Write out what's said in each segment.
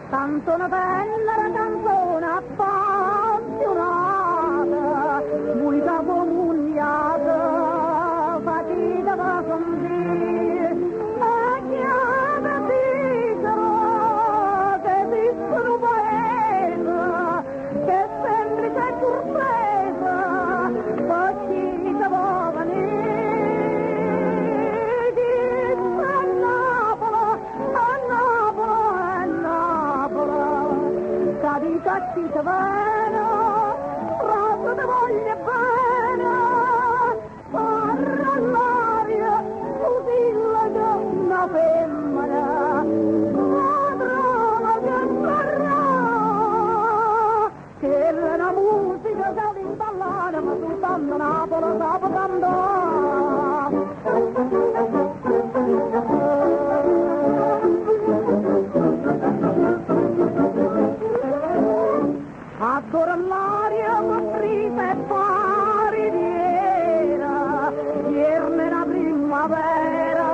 Canzone bella, canzone appassionata, musica comuniata, fatica da sentire, e chiama dicono che esistono paese, che semplice sorpresa, facita può venire, chi sta a Napoli, a Napoli, a Napoli. Cadita ci savana, rosa te voglia bene, parla all'aria, usilla da una femmina, padrona che parla, che è la musica che l'installare, ma soltanto Napoli sa cantare. Ancora l'aria costrita e paridiera, ierne la primavera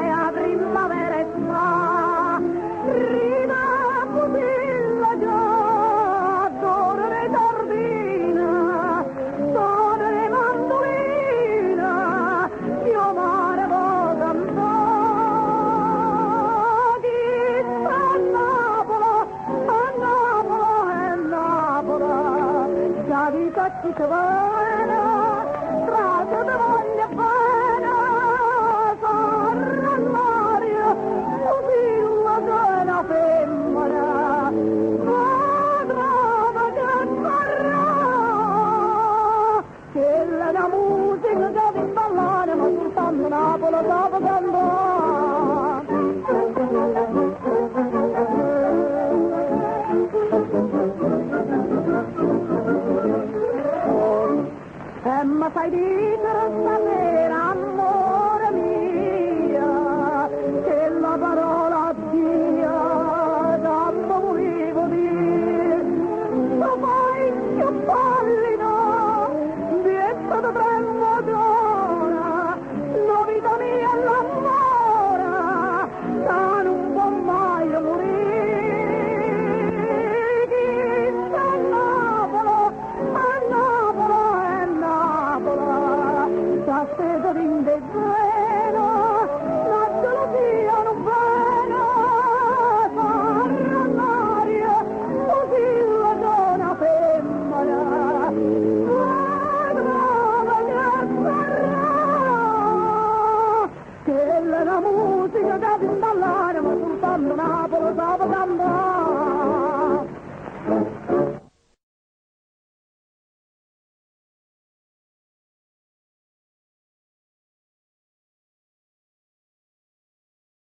e la primavera è sta, rida pusilla già, d'ora le giardina, d'ora le mandolina, mio mare può cantare, chi sta a Napoli, a Napoli, a Napoli, la vita ci savana, tratta te voglia bene, sarà all'aria, usilla che è una femmina, padrona che parla, che è la musica che vi ballare, ma soltanto Napoli sa cantare. Ma sai dire stasera, amore mio, che la parola Dio tanto volevo dire, ma poi più pallido, mi è stato tremodora, la vita mia e l'amore, che non può mai morire, chi sta a Napoli, a Napoli, s'attesa d'inde veno, lascialo siano bene, farra all'aria, così la donna femmina, padrona che parla, che è la musica che ti ballare, ma soltanto Napoli sa cantare.